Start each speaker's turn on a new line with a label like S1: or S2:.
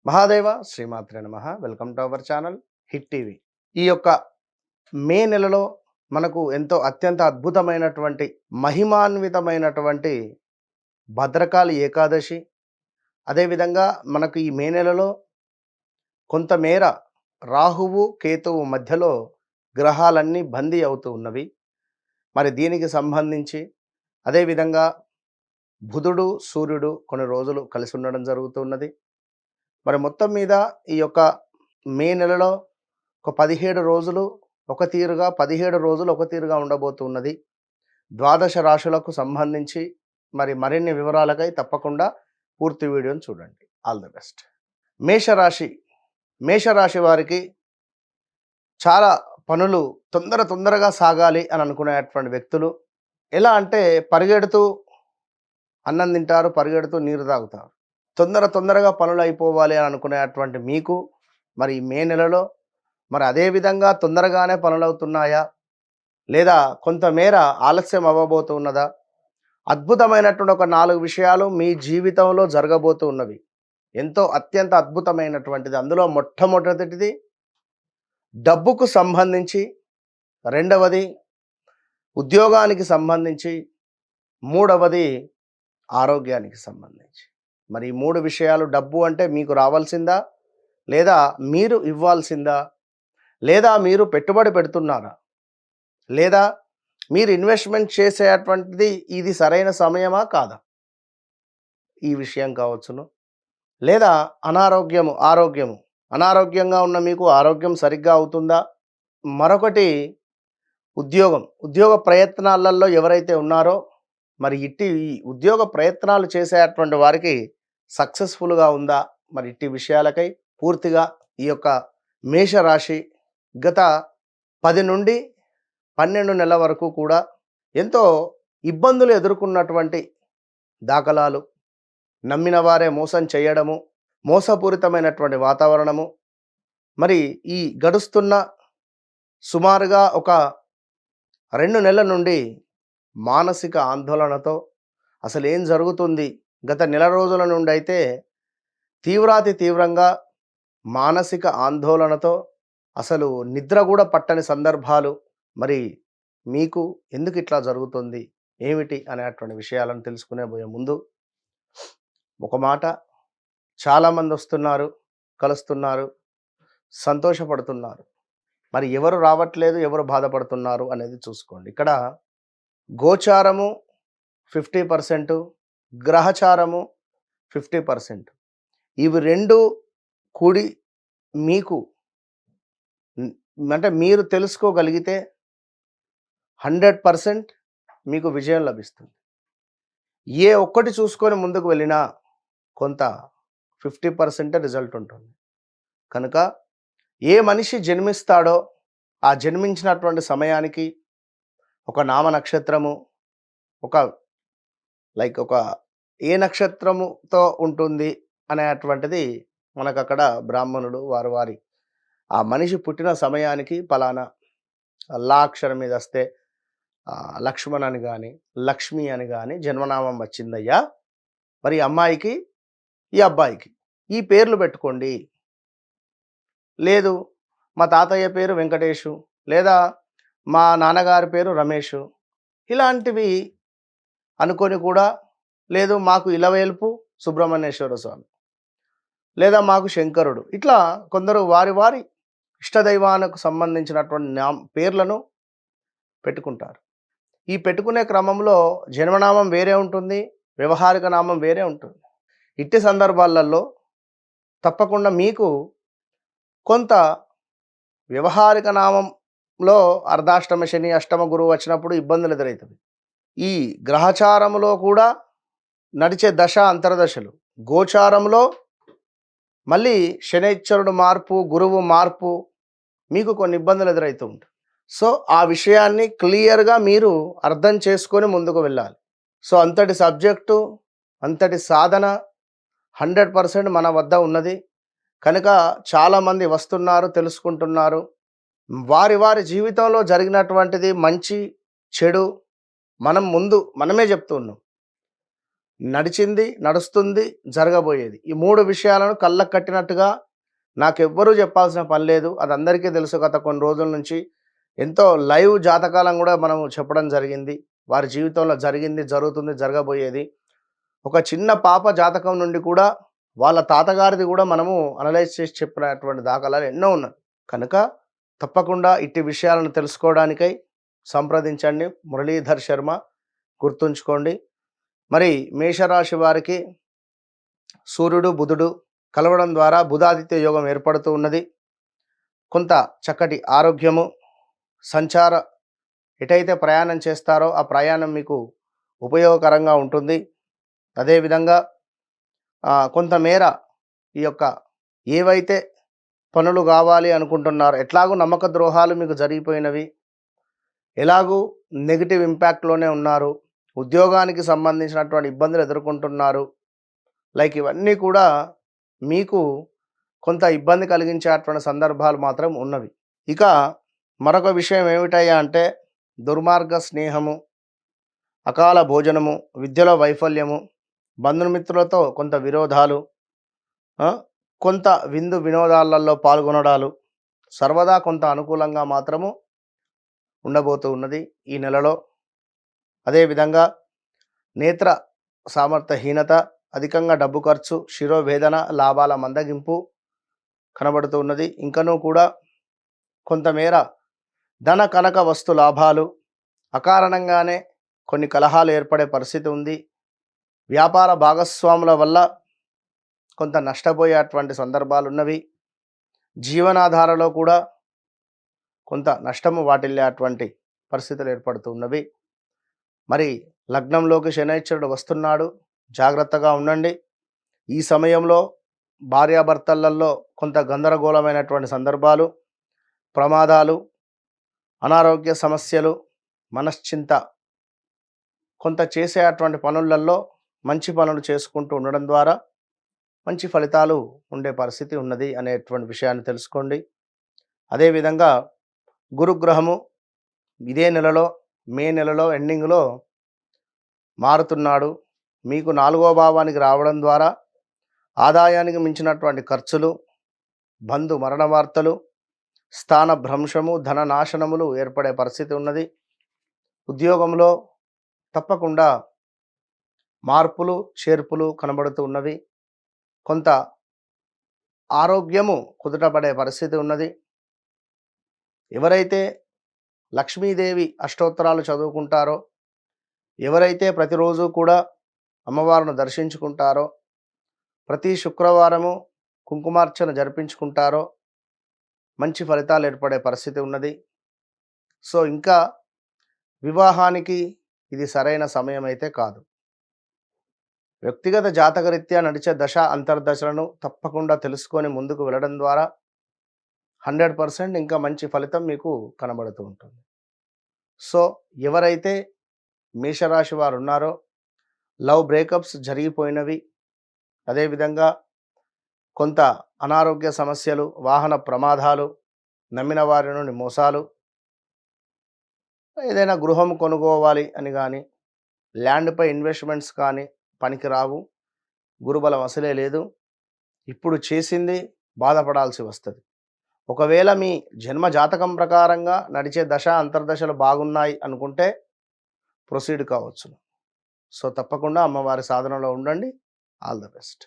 S1: మహాదేవ శ్రీమాత్రే నమః. Welcome to our channel hit TV. ఈ యొక్క మే నెలలో మనకు ఎంతో అత్యంత అద్భుతమైనటువంటి మహిమాన్వితమైనటువంటి భద్రకాళి ఏకాదశి. అదేవిధంగా మనకు ఈ మే నెలలో కొంతమేర రాహువు కేతువు మధ్యలో గ్రహాలన్నీ బందీ అవుతూ ఉన్నవి. మరి దీనికి సంబంధించి అదేవిధంగా బుధుడు సూర్యుడు కొన్ని రోజులు కలిసి ఉండడం జరుగుతున్నది. మరి మొత్తం మీద ఈ యొక్క మే నెలలో ఒక 17 రోజులు ఒక తీరుగా 17 రోజులు ఒక తీరుగా ఉండబోతున్నది. ద్వాదశ రాశులకు సంబంధించి మరి మరిన్ని వివరాలకై తప్పకుండా పూర్తి వీడియోని చూడండి. All the best. మేషరాశి మేషరాశి వారికి చాలా పనులు తొందరగా సాగాలి అని అనుకునేటువంటి వ్యక్తులు. ఎలా అంటే పరిగెడుతూ అన్నం తింటారు, పరిగెడుతూ నీరు తాగుతారు. తొందరగా పనులు అయిపోవాలి అని అనుకునేటువంటి మీకు మరి మే నెలలో మరి అదే విధంగా తొందరగానే పనులవుతున్నాయా, లేదా కొంతమేర ఆలస్యం అవ్వబోతున్నదా? అద్భుతమైనటువంటి ఒక 4 విషయాలు మీ జీవితంలో జరగబోతూ ఉన్నవి. ఎంతో అత్యంత అద్భుతమైనటువంటిది. అందులో మొట్టమొదటిది డబ్బుకు సంబంధించి, రెండవది ఉద్యోగానికి సంబంధించి, మూడవది ఆరోగ్యానికి సంబంధించి. మరి ఈ 3 విషయాలు, డబ్బు అంటే మీకు రావాల్సిందా, లేదా మీరు ఇవ్వాల్సిందా, లేదా మీరు పెట్టుబడి పెడుతున్నారా, లేదా మీరు ఇన్వెస్ట్మెంట్ చేసేటువంటిది ఇది సరైన సమయమా కాదా, ఈ విషయం కావచ్చును. లేదా ఆరోగ్యము అనారోగ్యంగా ఉన్న మీకు ఆరోగ్యం సరిగ్గా అవుతుందా. మరొకటి ఉద్యోగ ప్రయత్నాలలో ఎవరైతే ఉన్నారో మరి ఇట్టి ఉద్యోగ ప్రయత్నాలు చేసేటువంటి వారికి సక్సెస్ఫుల్గా ఉందా. మరి ఇట్టి విషయాలకై పూర్తిగా ఈ యొక్క మేషరాశి గత 10 నుండి 12 నెలల వరకు కూడా ఎంతో ఇబ్బందులు ఎదుర్కొన్నటువంటి దాఖలాలు, నమ్మిన వారే మోసం చేయడము, మోసపూరితమైనటువంటి వాతావరణము. మరి ఈ గడుస్తున్న సుమారుగా ఒక 2 నెలల నుండి మానసిక ఆందోళనతో అసలు ఏం జరుగుతుంది, గత నెల రోజుల నుండి అయితే తీవ్రంగా మానసిక ఆందోళనతో అసలు నిద్ర కూడా పట్టని సందర్భాలు. మరి మీకు ఎందుకు ఇట్లా జరుగుతుంది, ఏమిటి అనేటువంటి విషయాలను తెలుసుకునే పోయే ముందు ఒక మాట, చాలామంది వస్తున్నారు, కలుస్తున్నారు, సంతోషపడుతున్నారు. మరి ఎవరు రావట్లేదు, ఎవరు బాధపడుతున్నారు అనేది చూసుకోండి. ఇక్కడ గోచారము 50%, గ్రహచారము 50%. ఇవి రెండు కూడి మీకు అంటే మీరు తెలుసుకోగలిగితే 100% మీకు విజయం లభిస్తుంది. ఏ ఒక్కటి చూసుకొని ముందుకు వెళ్ళినా కొంత 50% రిజల్ట్ ఉంటుంది. కనుక ఏ మనిషి జన్మిస్తాడో ఆ జన్మించినటువంటి సమయానికి ఒక నామ నక్షత్రము, ఒక ఏ నక్షత్రముతో ఉంటుంది అనేటువంటిది మనకు అక్కడ బ్రాహ్మణుడు వారి ఆ మనిషి పుట్టిన సమయానికి పలానా లా అక్షరం మీద వస్తే లక్ష్మణ్ అని కానీ లక్ష్మి అని కానీ జన్మనామం వచ్చిందయ్యా, మరి అమ్మాయికి ఈ అబ్బాయికి ఈ పేర్లు పెట్టుకోండి. లేదు మా తాతయ్య పేరు వెంకటేషు, లేదా మా నాన్నగారి పేరు రమేషు, ఇలాంటివి అనుకొని కూడా, లేదు మాకు ఇలవేల్పు సుబ్రహ్మణ్యేశ్వర స్వామి, లేదా మాకు శంకరుడు, ఇట్లా కొందరు వారి ఇష్టదైవానికి సంబంధించినటువంటి పేర్లను పెట్టుకుంటారు. ఈ పెట్టుకునే క్రమంలో జన్మనామం వేరే ఉంటుంది, వ్యవహారిక నామం వేరే ఉంటుంది. ఇట్టి సందర్భాలలో తప్పకుండా మీకు కొంత వ్యవహారిక నామంలో అర్ధాష్టమ శని, అష్టమ గురువు వచ్చినప్పుడు ఇబ్బందులు ఎదురవుతుంది. ఈ గ్రహచారములో కూడా నడిచే దశ అంతర్దశలు, గోచారంలో మళ్ళీ శనైశ్వరుడు మార్పు, గురువు మార్పు, మీకు కొన్ని ఇబ్బందులు ఎదురవుతూ ఉంటాయి. సో ఆ విషయాన్ని క్లియర్గా మీరు అర్థం చేసుకొని ముందుకు వెళ్ళాలి. సో అంతటి సబ్జెక్టు, అంతటి సాధన 100% మన వద్ద ఉన్నది. కనుక చాలామంది వస్తున్నారు, తెలుసుకుంటున్నారు. వారి జీవితంలో జరిగినటువంటిది మంచి చెడు మనమే చెప్తూ ఉన్నాం. నడిచింది, నడుస్తుంది, జరగబోయేది. ఈ 3 విషయాలను కళ్ళకు కట్టినట్టుగా నాకెవ్వరూ చెప్పాల్సిన పని లేదు. అది అందరికీ తెలుసు. గత కొన్ని రోజుల నుంచి ఎంతో లైవ్ జాతకాలను గూడా మనము చెప్పడం జరిగింది. వారి జీవితంలో జరిగింది, జరుగుతుంది, జరగబోయేది. ఒక చిన్న పాప జాతకం నుండి కూడా వాళ్ళ తాతగారిది గూడా మనము అనలైజ్ చేసి చెప్పినటువంటి దాఖలాలు ఎన్నో ఉన్నాయి. కనుక తప్పకుండా ఇట్టి విషయాలను తెలుసుకోవడానికై సంప్రదించండి మురళీధర్ శర్మ. గుర్తుంచుకోండి. మరి మేషరాశి వారికి సూర్యుడు, బుధుడు కలవడం ద్వారా బుధాదిత్య యోగం ఏర్పడుతూ ఉన్నది. కొంత చక్కటి ఆరోగ్యము, సంచార ఎటైతే ప్రయాణం చేస్తారో ఆ ప్రయాణం మీకు ఉపయోగకరంగా ఉంటుంది. అదేవిధంగా కొంతమేర ఈ యొక్క ఏవైతే పనులు కావాలి అనుకుంటున్నారో, ఎట్లాగూ నమ్మక ద్రోహాలు మీకు జరిగిపోయినవి, ఎలాగూ నెగిటివ్ ఇంపాక్ట్లోనే ఉన్నారు, ఉద్యోగానికి సంబంధించినటువంటి ఇబ్బందులు ఎదుర్కొంటున్నారు, లైక్ ఇవన్నీ కూడా మీకు కొంత ఇబ్బంది కలిగించేటువంటి సందర్భాలు మాత్రం ఉన్నవి. ఇక మరొక విషయం ఏమిటయ్యా అంటే దుర్మార్గ స్నేహము, అకాల భోజనము, విద్యలో వైఫల్యము, బంధుమిత్రులతో కొంత విరోధాలు, కొంత విందు వినోదాలలో పాల్గొనడాలు, సర్వదా కొంత అనుకూలంగా మాత్రము ఉండబోతూ ఉన్నది ఈ నెలలో. అదేవిధంగా నేత్ర సామర్థ్యహీనత, అధికంగా డబ్బు ఖర్చు, శిరోవేదన, లాభాల మందగింపు కనబడుతూ ఉన్నది. ఇంకనూ కూడా కొంతమేర ధన కనక వస్తు లాభాలు, అకారణంగానే కొన్ని కలహాలు ఏర్పడే పరిస్థితి ఉంది. వ్యాపార భాగస్వాముల వల్ల కొంత నష్టపోయేటువంటి సందర్భాలు ఉన్నవి. జీవనాధారలో కూడా కొంత నష్టము వాటిల్లేటువంటి పరిస్థితులు ఏర్పడుతూ ఉన్నవి. మరి లగ్నంలోకి శనైశ్వరుడు వస్తున్నాడు, జాగ్రత్తగా ఉండండి. ఈ సమయంలో భార్యాభర్తలలో కొంత గందరగోళమైనటువంటి సందర్భాలు, ప్రమాదాలు, అనారోగ్య సమస్యలు, మనశ్చింత, కొంత చేసేటువంటి పనులలో మంచి పనులు చేసుకుంటూ ఉండడం ద్వారా మంచి ఫలితాలు ఉండే పరిస్థితి ఉన్నది అనేటువంటి విషయాన్ని తెలుసుకోండి. అదేవిధంగా గురుగ్రహము ఇదే నెలలో మే నెలలో ఎండింగ్లో మారుతున్నాడు. మీకు 4వ భావానికి రావడం ద్వారా ఆదాయానికి మించినటువంటి ఖర్చులు, బంధు మరణ వార్తలు, స్థాన భ్రంశము, ధన నాశనములు ఏర్పడే పరిస్థితి ఉన్నది. ఉద్యోగంలో తప్పకుండా మార్పులు చేర్పులు కనబడుతూ ఉన్నవి. కొంత ఆరోగ్యము కుదుటపడే పరిస్థితి ఉన్నది. ఎవరైతే లక్ష్మీదేవి అష్టోత్తరాలు చదువుకుంటారో, ఎవరైతే ప్రతిరోజు కూడా అమ్మవారిని దర్శించుకుంటారో, ప్రతి శుక్రవారము కుంకుమార్చన జరిపించుకుంటారో మంచి ఫలితాలు ఏర్పడే పరిస్థితి ఉన్నది. సో ఇంకా వివాహానికి ఇది సరైన సమయం అయితే కాదు. వ్యక్తిగత జాతకరీత్యా నడిచే దశ అంతర్దశలను తప్పకుండా తెలుసుకొని ముందుకు వెళ్ళడం ద్వారా 100% ఇంకా మంచి ఫలితం మీకు కనబడుతూ ఉంటుంది. సో ఎవరైతే మేషరాశి వారు ఉన్నారో, లవ్ బ్రేకప్స్ జరిగిపోయినవి, అదేవిధంగా కొంత అనారోగ్య సమస్యలు, వాహన ప్రమాదాలు, నమ్మిన వారి నుండి మోసాలు, ఏదైనా గృహం కొనుక్కోవాలి అని కానీ, ల్యాండ్పై ఇన్వెస్ట్మెంట్స్ కానీ పనికిరావు, గురుబలం అసలే లేదు, ఇప్పుడు చేసింది బాధపడాల్సి వస్తుంది. ఒకవేళ మీ జన్మ జాతకం ప్రకారంగా నడిచే దశ అంతర్దశలు బాగున్నాయి అనుకుంటే ప్రొసీడ్ కావచ్చు. సో తప్పకుండా అమ్మవారి సాధనలో ఉండండి. All the best.